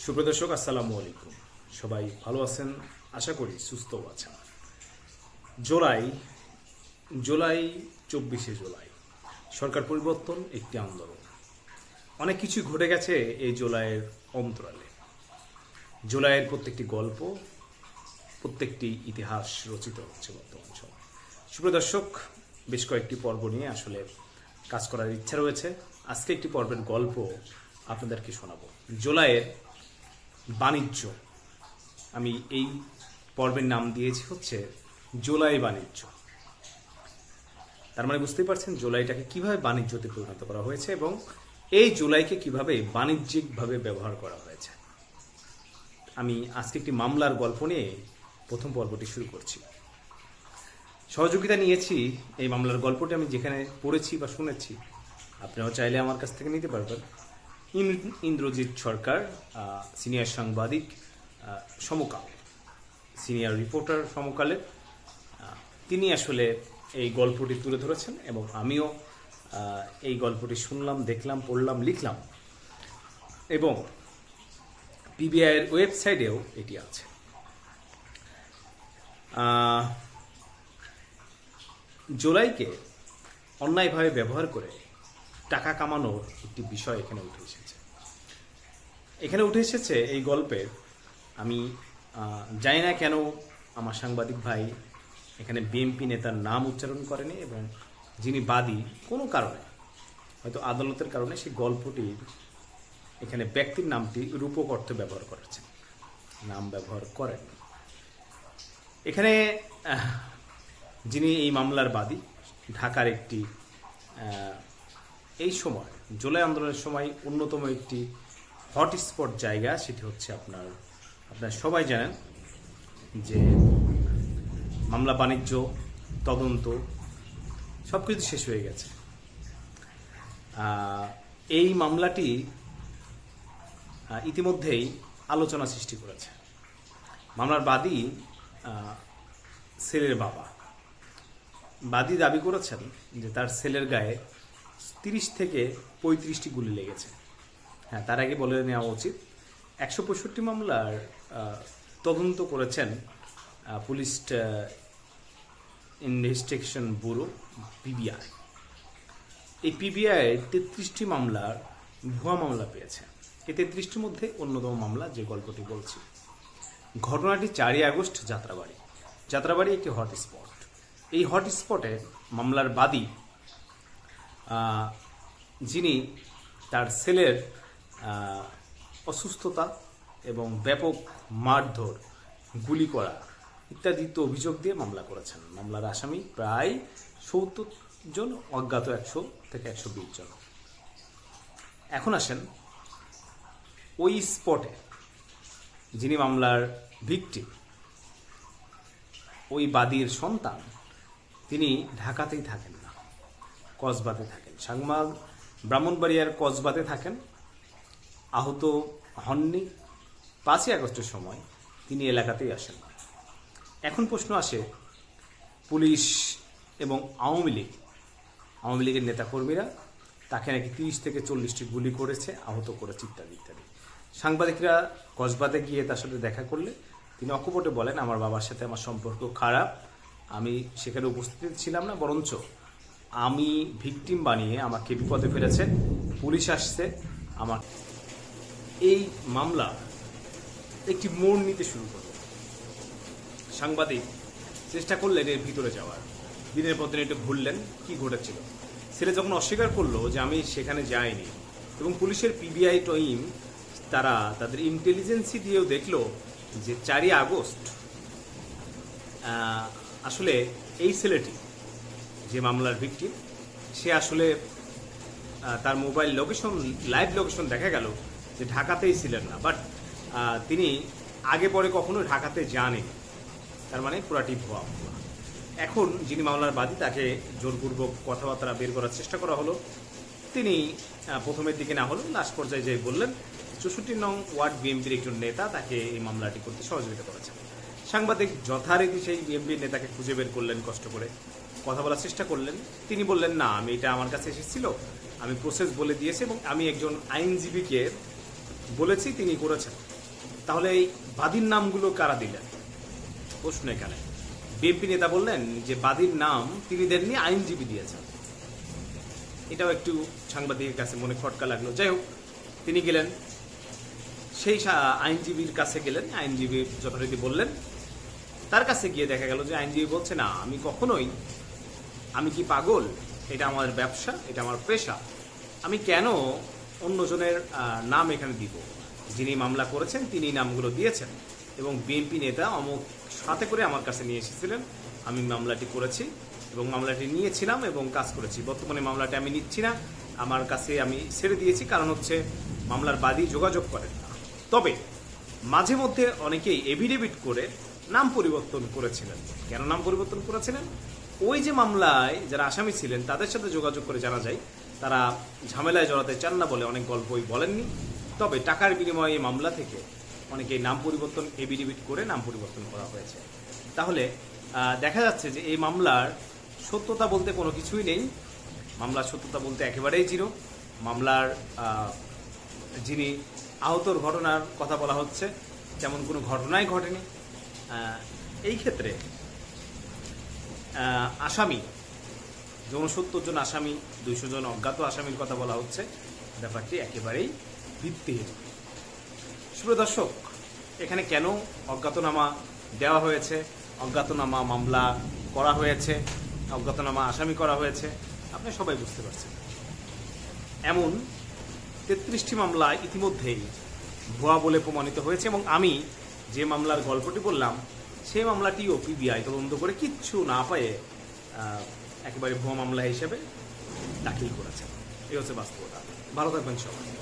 সুপ্রদর্শক আসসালামু আলাইকুম। সবাই ভালো আছেন, আশা করি সুস্থ আছেন। জুলাই জুলাই 24শে জুলাই সরকার পরিবর্তন একটি আন্দোলন। অনেক কিছু ঘটে গেছে এই জুলাইয়ের অন্তরালে। জুলাইয়ের প্রত্যেকটি গল্প, প্রত্যেকটি ইতিহাস রচিত হচ্ছে বর্তমান সময়। সুপ্রদর্শক, বেশ কয়েকটি পর্ব নিয়ে আসলে কাজ করার ইচ্ছা রয়েছে। আজকে একটি পর্বের গল্প আপনাদেরকে শোনাবো। জুলাইয়ের বাণিজ্য। আমি এই পর্বের নাম দিয়েছি হচ্ছে জুলাই বাণিজ্য। তার মানে বুঝতেই পারছেন জুলাইটাকে কিভাবে বাণিজ্যতে পরিণত করা হয়েছে এবং এই জুলাইকে কিভাবে বাণিজ্যিকভাবে ব্যবহার করা হয়েছে। আমি আজকে একটি মামলার গল্প নিয়ে প্রথম পর্বটি শুরু করছি। সহযোগিতা নিয়েছি এই মামলার গল্পটি আমি যেখানে পড়েছি বা শুনেছি, আপনারাও চাইলে আমার কাছ থেকে নিতে পারবেন। ইন্দ্রজিৎ সরকার, সিনিয়র সাংবাদিক সমকাল, সিনিয়র রিপোর্টার সমকালের, তিনি আসলে এই গল্পটি তুলে ধরেছেন এবং আমিও এই গল্পটি শুনলাম, দেখলাম, পড়লাম, লিখলাম এবং পিবিআইয়ের ওয়েবসাইটেও এটি আছে। জুলাইকে অন্যায়ভাবে ব্যবহার করে টাকা কামানোর একটি বিষয় এখানে উঠে এসেছে এই গল্পে। আমি জানি না কেন আমার সাংবাদিক ভাই এখানে বিএনপি নেতার নাম উচ্চারণ করেনি এবং যিনি বাদী কোনো কারণে, হয়তো আদালতের কারণে, সেই গল্পটির এখানে ব্যক্তির নামটি রূপক অর্থে ব্যবহার করেছেন, নাম ব্যবহার করেন। এখানে যিনি এই মামলার বাদী, ঢাকার একটি এই সময় জুলাই আন্দোলনের সময় অন্যতম একটি হটস্পট জায়গা, সেটি হচ্ছে আপনারা সবাই জানেন যে মামলা, বাণিজ্য, তদন্ত সব কিছু শেষ হয়ে গেছে। এই মামলাটি ইতিমধ্যেই আলোচনা সৃষ্টি করেছে। মামলার বাদী ছেলের বাবা। বাদী দাবি করেছেন যে তার ছেলের গায়ে 30 থেকে 35টি গুলি লেগেছে। হ্যাঁ, তার আগে বলে নেওয়া উচিত 165 মামলার তদন্ত করেছেন পুলিশ ইনভেস্টিগেশন ব্যুরো, পিবিআই। এই পিবিআই 33টি মামলার ভুয়া মামলা পেয়েছে। এই 33টির মধ্যে অন্যতম মামলা যে গল্পটি বলছি, ঘটনাটি 4ই আগস্ট যাত্রাবাড়ি একটি হটস্পট। এই হটস্পটে মামলার বাদী, যিনি তার ছেলের অসুস্থতা এবং ব্যাপক মারধর, গুলি করা ইত্যাদি অভিযোগ দিয়ে মামলা করেছেন। মামলার আসামি প্রায় 70 জন, অজ্ঞাত 100 থেকে 120 জন। এখন আসেন ওই স্পটে যিনি মামলার ভিকটিম, ওই বাদীর সন্তান, তিনি ঢাকাতেই থাকেন না, কসবাতে থাকেন। ব্রাহ্মণবাড়িয়ার কসবাতে থাকেন। আহত হননি। 5ই আগস্টের সময় তিনি এলাকাতেই আসেন। এখন প্রশ্ন আসে, পুলিশ এবং আওয়ামী লীগের নেতাকর্মীরা তাকে নাকি 30 থেকে 40টি গুলি করেছে, আহত করেছে ইত্যাদি ইত্যাদি। সাংবাদিকরা কসবাতে গিয়ে তার সাথে দেখা করলে তিনি অকপটে বলেন, আমার বাবার সাথে আমার সম্পর্ক খারাপ, আমি সেখানে উপস্থিত ছিলাম না, বরঞ্চ আমি ভিকটিম বানিয়ে আমাকে বিপদে ফেলেছে, পুলিশ আসছে আমার। এই মামলা একটি মোড় নিতে শুরু করল। সাংবাদিক চেষ্টা করলেন এর ভিতরে যাওয়ার, দিনের পর দিন একটু ঘুরলেন, কি ঘটেছিল। ছেলে যখন অস্বীকার করলো যে আমি সেখানে যাইনি, এবং পুলিশের পিবিআই টিম তারা তাদের ইন্টেলিজেন্সি দিয়েও দেখলো যে 4ই আগস্ট আসলে এই ছেলেটি, যে মামলার ভিকটিম, সে আসলে তার মোবাইল লোকেশন, লাইভ লোকেশন দেখা গেল যে ঢাকাতেই ছিলেন না, বাট তিনি আগে পরে কখনো ঢাকাতে যাননি। তার মানে পুরাটি ভুয়া। এখন যিনি মামলার বাদী, তাকে জোরপূর্বক কথাবার্তা বের করার চেষ্টা করা হলো। তিনি প্রথমের দিকে না হলেও লাস্ট পর্যায়ে যে বললেন 64 নং ওয়ার্ড বিএনপির একজন নেতা তাকে এই মামলাটি করতে সহযোগিতা করেছেন। সাংবাদিক যথারীতি সেই বিএনপির নেতাকে খুঁজে বের করলেন, কষ্ট করে কথা বলার চেষ্টা করলেন। তিনি বললেন, না, আমি এটা আমার কাছে এসেছিল, আমি প্রসেস বলে দিয়েছি এবং আমি একজন আইনজীবীকে বলেছি তিনি করেছেন। তাহলে এই বাদীর নামগুলো কারা দিলেন? প্রশ্ন এখানে। বিএনপি নেতা বললেন যে বাদীর নাম তিনি দেননি, আইনজীবী দিয়েছেন। এটাও একটু সাংবাদিকের কাছে মনে খটকা লাগলো। যাই হোক, তিনি গেলেন, সেই আইনজীবীর কাছে গেলেন, আইনজীবী যথারীতি বললেন। তার কাছে গিয়ে দেখা গেল যে আইনজীবী বলছে, না আমি কখনোই, আমি কি পাগল? এটা আমার ব্যবসা, এটা আমার পেশা, আমি কেন অন্যজনের নাম এখানে দিব? যিনি মামলা করেছেন তিনি নামগুলো দিয়েছেন এবং বিএনপি নেতা অমুক সাথে করে আমার কাছে নিয়ে এসেছিলেন, আমি মামলাটি করেছি এবং মামলাটি নিয়েছিলাম এবং কাজ করেছি। বর্তমানে মামলাটি আমি নিচ্ছি না, আমার কাছে আমি ছেড়ে দিয়েছি, কারণ হচ্ছে মামলার বাদী যোগাযোগ করেন না। তবে মাঝে মধ্যে অনেকেই এভিডেভিট করে নাম পরিবর্তন করেছিলেন। কেন নাম পরিবর্তন করেছিলেন? ওই যে মামলায় যারা আসামি ছিলেন তাদের সাথে যোগাযোগ করে জানা যায় তারা ঝামেলায় জড়াতে চান না বলে অনেক গল্পই বলেননি। তবে টাকার বিনিময়ে এই মামলা থেকে অনেকেই নাম পরিবর্তন, এভিডেভিট করে নাম পরিবর্তন করা হয়েছে। তাহলে দেখা যাচ্ছে যে এই মামলার সত্যতা বলতে কোনো কিছুই নেই। মামলার সত্যতা বলতে একেবারেই জিরো। মামলার যিনি আহতর ঘটনার কথা বলা হচ্ছে, তেমন কোনো ঘটনাই ঘটেনি। এই ক্ষেত্রে আসামি 69 জন আসামি, 200 জন অজ্ঞাত আসামির কথা বলা হচ্ছে, ব্যাপারটি একেবারেই ভিত্তিহীন। সুপ্রিয় দর্শক, এখানে কেন অজ্ঞাতনামা দেওয়া হয়েছে, অজ্ঞাতনামা মামলা করা হয়েছে, অজ্ঞাতনামা আসামি করা হয়েছে, আপনি সবাই বুঝতে পারছেন। এমন 33টি মামলা ইতিমধ্যেই ভুয়া বলে প্রমাণিত হয়েছে এবং আমি যে মামলার গল্পটি বললাম সেই মামলাটিও পিবিআই তদন্ত করে কিচ্ছু না পেয়ে একেবারে ভুয়া মামলা হিসেবে দাখিল করেছে। এই হচ্ছে বাস্তবতা। ভালো থাকবেন সবাই।